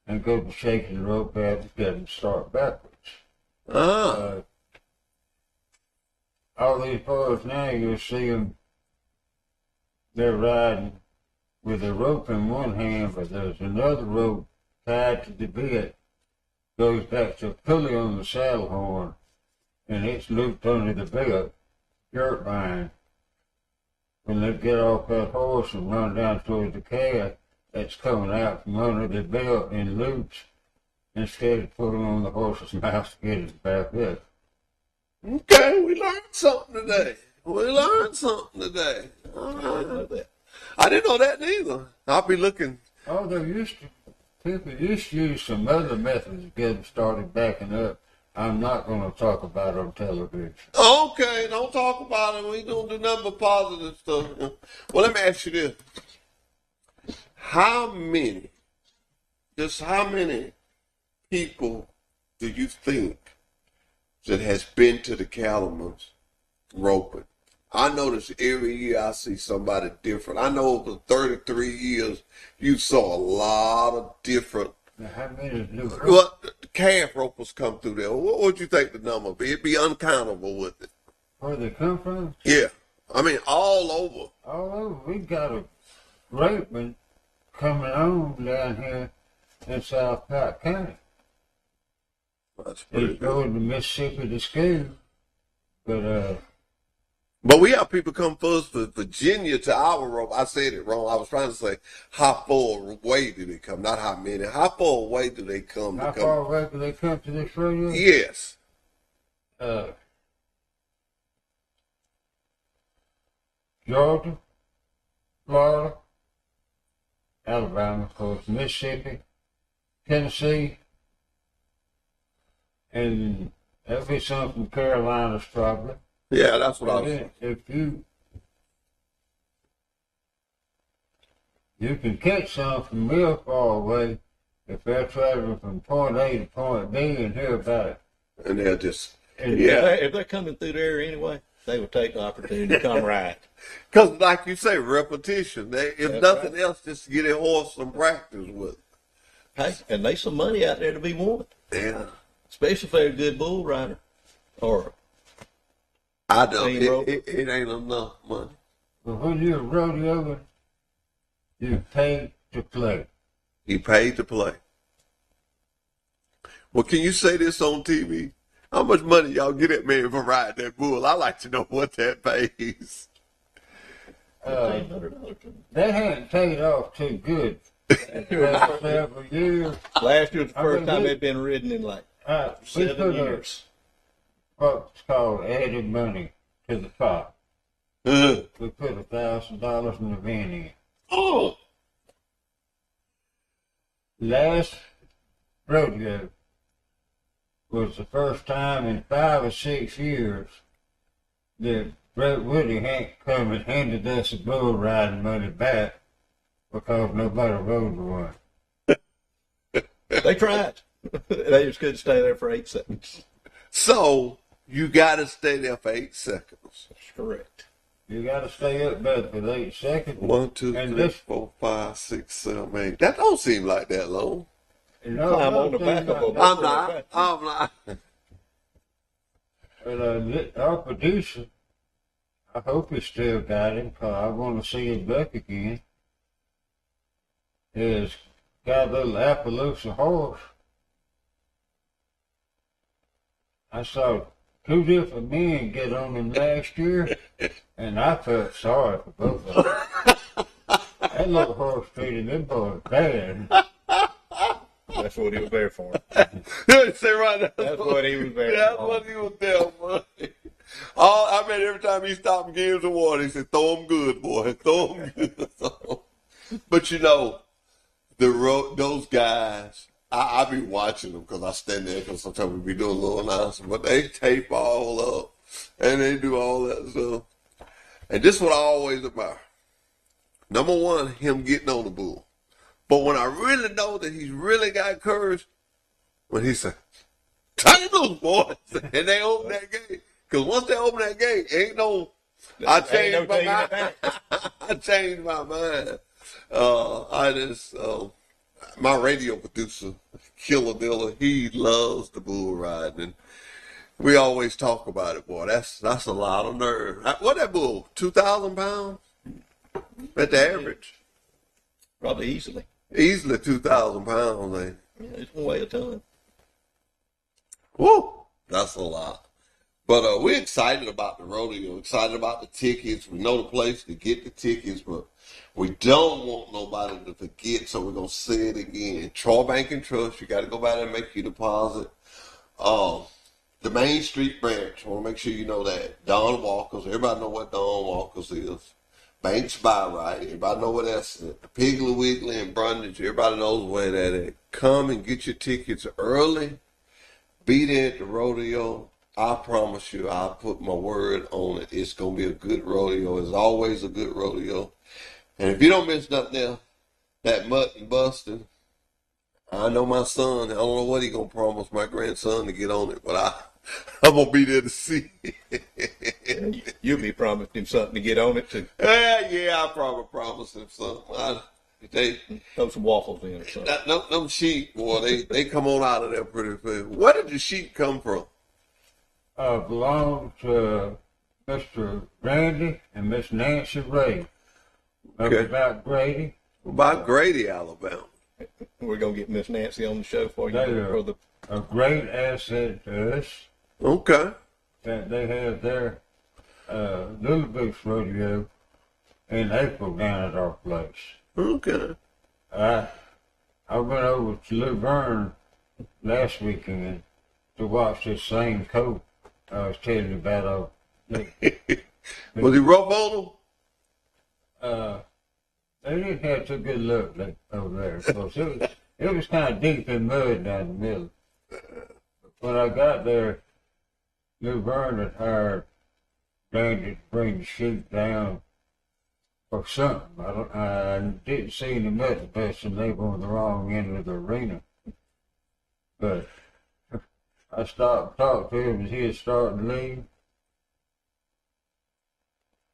and go to shaking the rope out to get them start backwards. All these boys now, you'll see them, they're riding with a rope in one hand, but there's another rope tied to the bit, goes back to a pulley on the saddle horn, and it's looped under the belt, jerk line. When they get off that horse and run down towards the calf, that's coming out from under the belt in loops, instead of pulling on the horse's mouth to get it back up. Okay, we learned something today. I didn't know that neither. I'll be looking. Oh, people used to use some other methods to get them started backing up. I'm not going to talk about on television. Okay, don't talk about it. We don't do nothing but positive stuff. Well, let me ask you this. How many people do you think that has been to the Cattlemen's roping? I notice every year I see somebody different. I know over 33 years, you saw a lot of different. Now, how many do Well, the calf ropers come through there. What would you think the number be? It'd be uncountable with it. where they come from? Yeah. I mean, all over. All over. We got a rapeman coming on down here in South Park County. That's pretty He's good. going to Mississippi to school, But we have people come first for Virginia to our rope. I said it wrong. I was trying to say how far away do they come, not how many. How far away do they come? how far away do they come to this rodeo? Yes. Georgia, Florida, Alabama, of course, Mississippi, Tennessee, and there'll be some from Carolinas probably. Yeah, that's what I And was. then if you can catch some from real far away if they're traveling from point A to point B and hear about it. And they'll just, And yeah. If they're coming through there anyway, they would take the opportunity to come right. Because like you say, repetition. If That's nothing right. else, just to get a horse some practice with. Hey, and there's some money out there to be won, Yeah. especially if they're a good bull rider. Or I don't. Ain't rope. It ain't enough money. But when you're a rodeo, you pay to play. He paid to play. Well, can you say this on TV? How much money y'all get that man for riding that bull? I like to know what that pays. $1,500. They hadn't paid off too good for several years. Last year was the I first mean, time we- they'd been ridden in like We 7 put years. what's called added money to the pot. Uh, We put $1,000 in the van in. oh, Last rodeo was the first time in 5 or 6 years that Brett Woody hadn't come and handed us a bull riding money back because nobody rode one. They tried. They just couldn't stay there for 8 seconds. so you got to stay there for 8 seconds. That's correct. You got to stay up there for 8 seconds. 1, 2, And 3, this- 4, 5, 6, 7, 8. That don't seem like that long. You know, Climb on the another back thing of a I- I'm not. I'm not. Well, our producer, I hope he still got him, 'cause I want to see him back again. Is got a little Appaloosa horse. I saw two different men get on him last year, and I felt sorry for both of them. That little horse treated them boys bad. That's what he was there for. Say right now. That's what he was there That's for. what he was there for. Oh, I mean, every time he stopped and gave him some water, he said, "Throw him good, boy. Throw him good." So, but you know, those guys, I be watching them because I stand there because sometimes we be doing a little announcement, but they tape all up and they do all that stuff. And this is what I always admire. Number one, him getting on the bull. But when I really know that he's really got courage, when he said, "Turn it loose, boys," and they open that gate. Because once they open that gate, ain't no, I changed my mind. I changed my mind. My radio producer, Killer Diller, he loves the bull riding. And we always talk about it, boy. That's a lot of nerve. What that bull? 2,000 pounds? At the average. Probably easily. Easily 2,000 pounds, man. Yeah, it's gonna weigh a ton. Woo! That's a lot. But we're excited about the rodeo, excited about the tickets. We know the place to get the tickets, but we don't want nobody to forget, so we're going to say it again. Troy Bank and Trust, you got to go by there and make your deposit. The Main Street branch, I want to make sure you know that. Don Walker's, everybody know what Don Walker's is. Banks by Right, everybody know what that's at. The Piggly Wiggly and Brundage, everybody knows where that is. Come and get your tickets early. Be there at the rodeo. I promise you, I put my word on it. It's going to be a good rodeo. It's always a good rodeo. And if you don't miss nothing else, that mutton busting, I know my son, I don't know what he going to promise my grandson to get on it, but I'm going to be there to see it. You'll be promising him something to get on it too. Yeah, I probably promised him something. They Throw some waffles in or something. them sheep, boy, they come on out of there pretty fast. Where did the sheep come from? Belonged to Mr. Randy and Miss Nancy Ray. Okay. About Grady. About Grady, Alabama. We're gonna get Miss Nancy on the show for you. They For the are a great asset to us. Okay. That they have their Little Boots Rodeo in April down at our place. Okay. I went over to Laverne last weekend to watch this same coat I was telling you about. Was he rough on them? They didn't have too good luck over there. Of course, it was kind of deep in mud down the middle. When I got there, Laverne had hired Randy to bring the sheep down for something. I didn't see any mutton busting. They were on the wrong end of the arena. But I stopped and talked to him as he was starting to leave.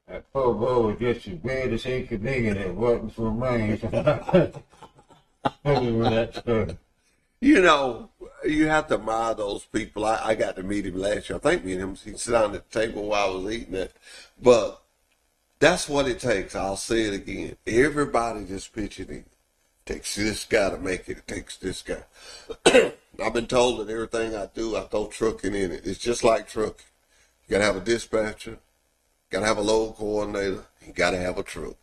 That poor boy was just as bad as he could be, and it wasn't for me. With that stuff. You know, you have to admire those people. I got to meet him last year. I think me and him, he sat down at the table while I was eating it. But that's what it takes. I'll say it again. Everybody just pitching in. It takes this guy to make it. It takes this guy. I've been told that everything I do, I throw trucking in it. It's just like trucking. You got to have a dispatcher. Got to have a load coordinator. You got to have a truck.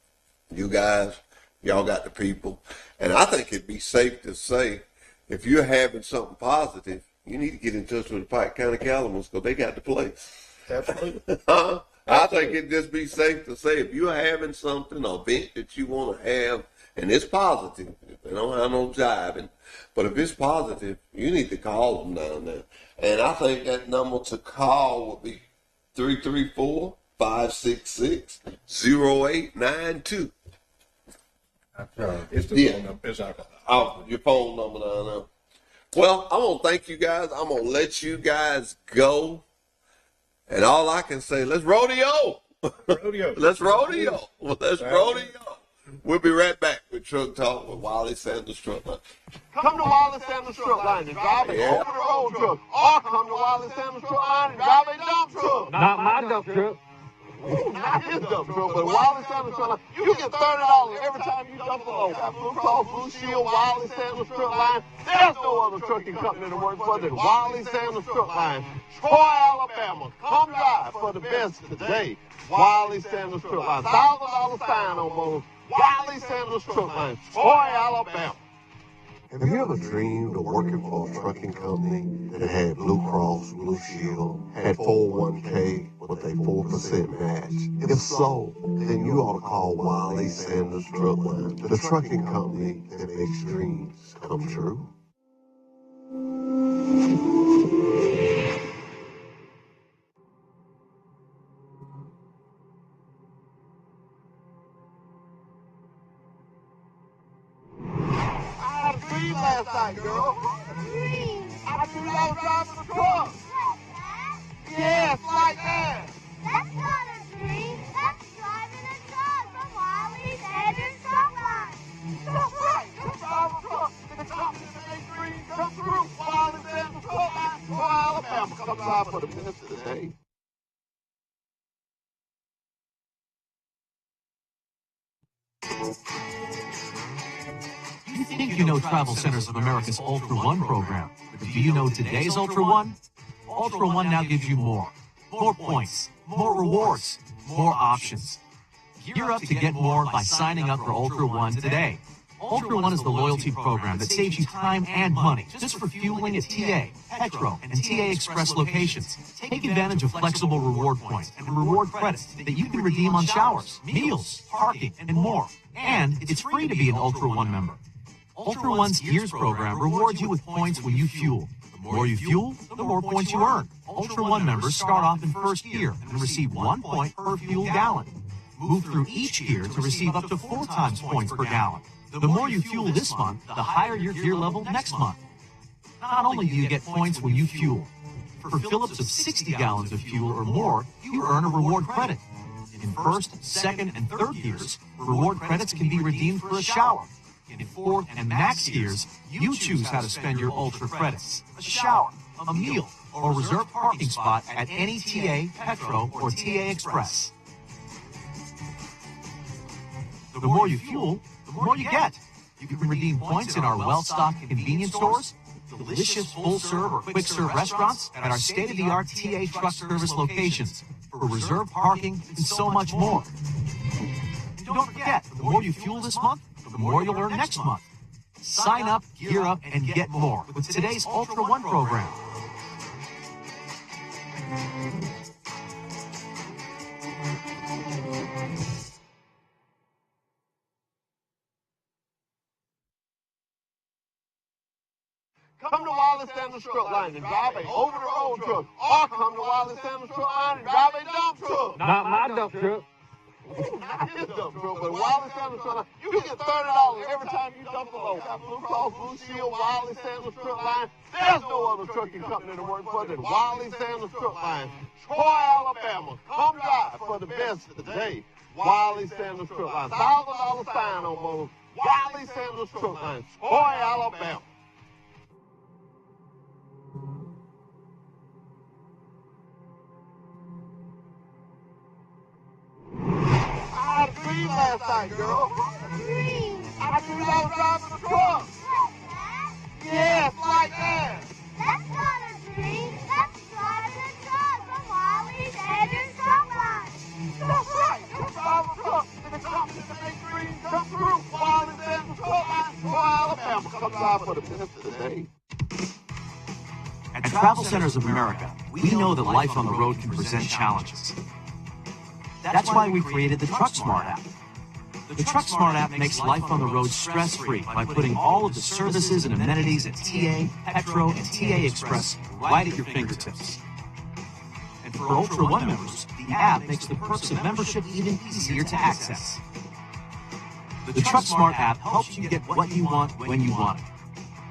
You guys, y'all got the people. And I think it'd be safe to say, if you're having something positive, you need to get in touch with the Pike County Calamans because they got the place. absolutely. I think it'd just be safe to say, if you're having something, an event that you want to have, and it's positive, they don't have no jiving, but if it's positive, you need to call them down there. And I think that number to call would be 334-566-0892. It's the Yeah. phone number. It's our Your phone number down there. Well, I'm going to thank you guys. I'm going to let you guys go. And all I can say, let's rodeo. rodeo. Let's rodeo. Let's rodeo. We'll be right back with Truck Talk with Wiley Sanders Truck Line. Come to Wiley Sanders Truck Line and drive an Yeah. over-the-road truck. Or come to Wiley Sanders Truck Line and drive a dump truck. Not my dump truck. Not his dump truck, but Wiley Sanders Truck Line. You get $30 every time you dump a load. Got Blue Cross Blue Shield, Wiley Sanders Truck Line. There's no other trucking company to work for than Wiley Sanders Truck Line. Troy, Alabama. Come drive for the best today. Wiley Sanders Truck Line. $1,000 sign on both. Wiley Sanders Truck Line. Troy, Alabama. Have you ever dreamed of working for a trucking company that had Blue Cross, Blue Shield, had 401k with a 4% match? If so, then you ought to call Wiley Sanders Truck Line, the trucking company that makes dreams come true. Last night, girl. I dreamed I was driving a truck. Yes, like that. That's not a dream. That's driving a truck from Wiley Sanders Truck Line. That's right. That's driving a truck. The company that makes dreams come true. Wiley Sanders Truck Line. For Alabama. Come by for the minutes today. You think you know Travel Centers of America's Ultra One program, but do you know today's Ultra One? Ultra One now gives you more. More points, more rewards, more options. Gear up to get more by signing up for Ultra One today. Ultra One is the loyalty program that saves you time and money just for fueling at TA, Petro, and TA Express locations. Take advantage of flexible reward points and reward credits that you can redeem on showers, meals, parking, and more. And it's free to be an Ultra One member. Ultra One's Gears program rewards you with points when you fuel. The more you fuel, the more points you earn. Ultra One members start off in first gear and receive 1 point per fuel gallon. Move through each gear to receive up to 4 times points per gallon. The more you fuel this month, the higher your gear level next month. Not only do you get points when you fuel, for fill-ups of 60 gallons of fuel or more, you earn a reward credit. In first, second, and third gears, reward credits can be redeemed for a shower. In fourth and max gears, you choose how to spend your Ultra credits. A shower, a meal, or a reserved parking spot at any TA, Petro, or TA Express. The more you fuel, the more you get. You can redeem points in our well-stocked convenience stores, delicious full-serve or quick-serve restaurants, at our state-of-the-art TA truck service locations, for reserved parking, and so much more. And don't forget, the more you fuel this month, the more you'll earn next month. Sign up, gear up, and get more with today's Ultra One program. Come to Wiley Sanders Truck Line and drive a over-the-road truck. Or come to Wiley Sanders Truck Line and drive a dump truck. Not my dump truck. Not his dump truck, but Wiley Sanders Truck Line. You get $30 every time you dump a load. Got Blue Cross Blue Shield, Wiley Sanders Truck Line. There's no other trucking company to work for than Wiley Sanders Truck Line. Troy, Alabama. Come drive for the best today. Wiley Sanders Truck Line. $1,000 sign on both. Wiley Sanders Truck Line. Troy, Alabama. I had a dream last night, girl. I dreamed I was driving a truck. Yes, like that. That's not a dream. That's driving a truck from Wiley Sanders Truck Line. That's right. That's driving a truck. The company that makes dreams come true. Wiley Sanders Truck Line. For Alabama. Come by for the best today. At Travel Centers of America, we know that life on the road can present challenges. That's why we created the Truck Smart app. The Truck Smart app makes life on the road stress-free by putting all of the services and amenities at TA, Petro, and TA Express right at your fingertips. And for Ultra One members, the app makes the perks of membership even easier to access. The Truck Smart app helps you get what you want when you want it.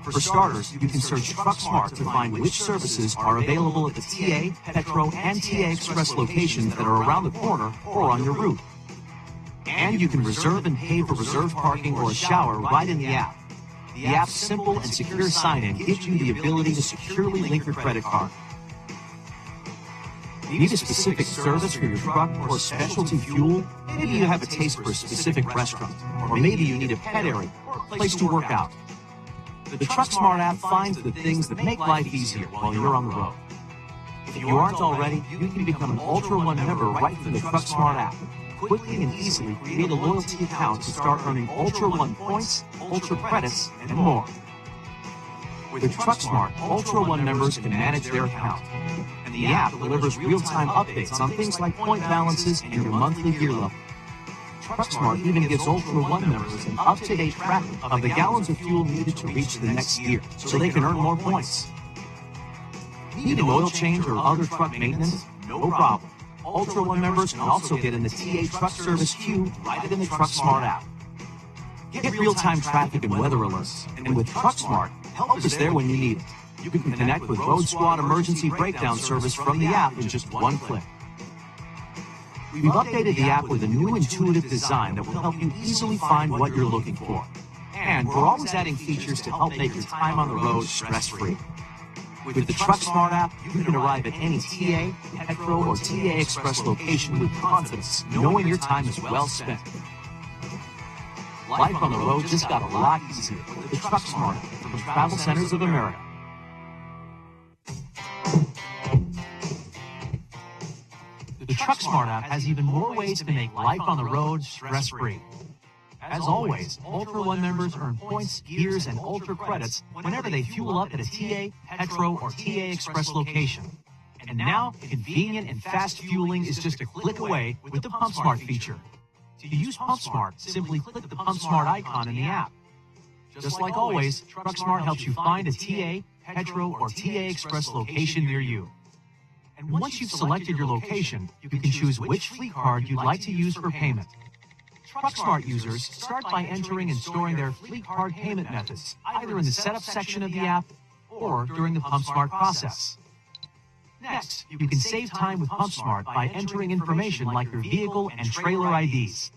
For starters, you can search Truck Smart to find which services are available at the TA, Petro, and TA Express locations that are around the corner or on your route. And you can reserve and pay for reserved parking or a shower right in the app. The app's simple and secure sign-in gives you the ability to securely link your credit card. Need a specific service for your truck or specialty fuel? Maybe you have a taste for a specific restaurant, or maybe you need a pet area or a place to work out. The TruckSmart app finds the things that make life easier while you're on the road. If you aren't already, you can become an Ultra One member right from the TruckSmart app. Quickly and easily create a loyalty account to start earning Ultra One points, Ultra credits, and more. With TruckSmart, Ultra One members can manage their account. And the app delivers real-time updates on things like point balances and your monthly gear level. TruckSmart even gives Ultra One members an up-to-date tracking of the gallons of fuel needed to reach the next gear, so they can earn more points. Need an oil change or other truck maintenance? No problem. Ultra One members can also get in the TA Truck Service queue right in the TruckSmart app. Get real-time traffic and weather alerts, and with TruckSmart, help is there when you need it. You can connect with Road Squad Emergency Breakdown Service from the app in just one click. We've updated the app with a new intuitive design that will help you easily find what you're looking for. And we're always adding features to help make your time on the road stress-free. With the TruckSmart app, you can arrive at any TA, Petro, or TA Express location with confidence, knowing your time is well spent. Life on the road just got a lot easier with the TruckSmart app from Travel Centers of America. The TruckSmart app has even more ways to make life on the road stress-free. As always, Ultra One members earn points, gears, and Ultra credits whenever they fuel up at a TA, Petro, or TA Express location. And now, convenient and fast fueling is just a click away with the PumpSmart feature. To use PumpSmart, simply click the PumpSmart icon in the app. Just like always, TruckSmart helps you find a TA, Petro, or TA Express location near you. And once you've selected your location, you can choose which fleet card you'd like to use for payment. TruckSmart users start by entering and storing their fleet card payment methods, either in the setup section of the app or during the PumpSmart process. Next, you can save time with PumpSmart by entering information like your vehicle and trailer IDs.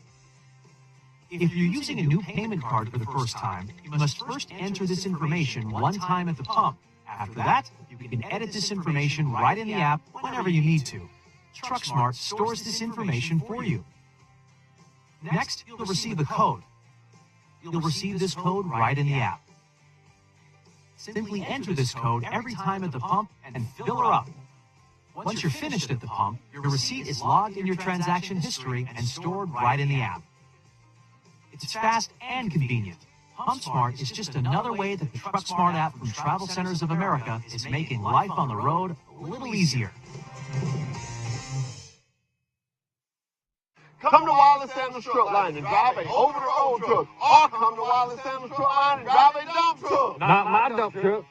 If you're using a new payment card for the first time, you must first enter this information one time at the pump. After that, you can edit this information right in the app whenever you need to. TruckSmart stores this information for you. Next, you'll receive a code. You'll receive this code right in the app. Simply enter this code every time at the pump and fill her up. Once you're finished at the pump, your receipt is logged in your transaction history and stored right in the app. It's fast and convenient. PumpSmart is just another way that the TruckSmart app from Travel Centers of America is making life on the road a little easier. Come to Wiley Sanders Truck Line and drive a over-the-road truck, or come to Wiley Sanders Truck Line and drive a dump truck. Not my dump truck.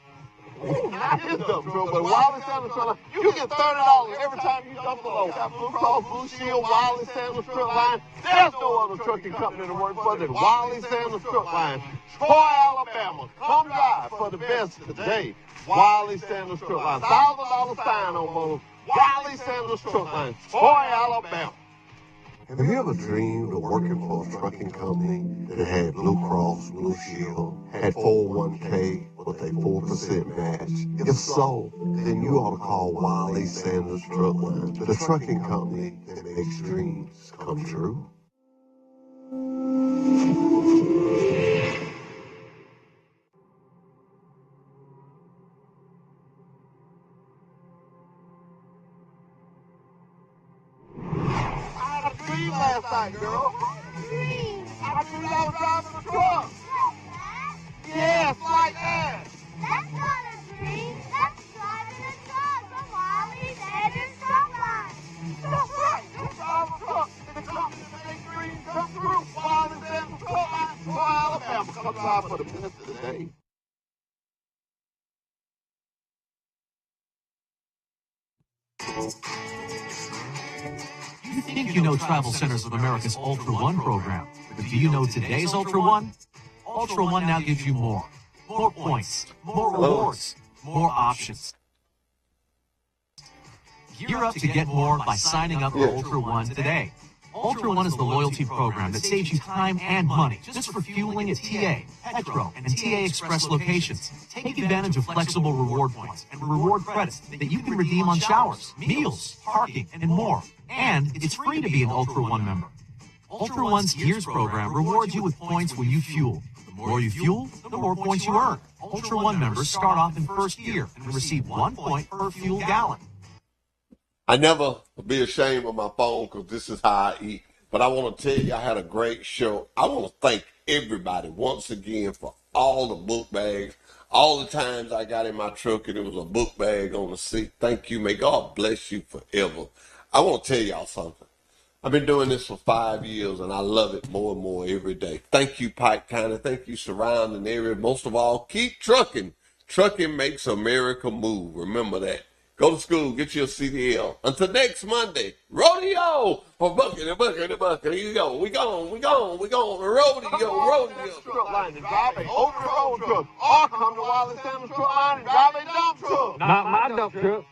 Not his dump truck, but Wiley Sanders Truck Line. You get $30 every time you dump a load. Got Blue Cross Blue Shield, Wiley Sanders Truck Line. There's no other trucking company to work for than Wiley Sanders Truck Line. Troy, Alabama. Come drive for the best today. Wiley Sanders Truck Line. $1,000 sign on both. Wiley Sanders Truck Line. Troy, Alabama. Have you ever dreamed of working for a trucking company that had Blue Cross, Blue Shield, had 401k with a 4% match? If so, then you ought to call Wiley Sanders Truck Line, the trucking company that makes dreams come true. Last night, girl. I dreamed I was driving a truck. Yes, like that. That's not a dream. That's driving a truck from Wiley Sanders Truck Line. That's right. You drive a truck. The company that makes dreams come true. Wiley Sanders Truck Line. Troy, Alabama. Come drive for the best of the day. You think you know Travel Centers of America's Ultra One program, but do you know today's Ultra One? Ultra One now gives you more. More points, more rewards, more options. Gear up to get more by signing up for Ultra One today. Ultra One is the loyalty program that saves you time and money just for fueling at TA, Petro, and TA Express locations. Take advantage of flexible reward points and reward credits that you can redeem on showers, meals, parking, and more. And it's free to be an Ultra One member. Ultra One's Gears program rewards you with points when you fuel. The more you fuel, the more points you earn. Ultra One members start off in first gear and receive 1 point per fuel gallon. I never be ashamed of my phone because this is how I eat. But I want to tell you, I had a great show. I want to thank everybody once again for all the book bags, all the times I got in my truck and there was a book bag on the seat. Thank you. May God bless you forever. I want to tell y'all something. I've been doing this for 5 years, and I love it more and more every day. Thank you, Pike County. Thank you, surrounding area. Most of all, keep trucking. Trucking makes America move. Remember that. Go to school, get your CDL. Until next Monday, rodeo for bucket and bucket and bucket. Here you go. We gone. Rodeo. Truck line and drive a over the road truck. Or come to Wiley Sanders truck line and drive a dump truck. Not my dump truck.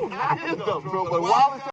Not his dump truck, but Wiley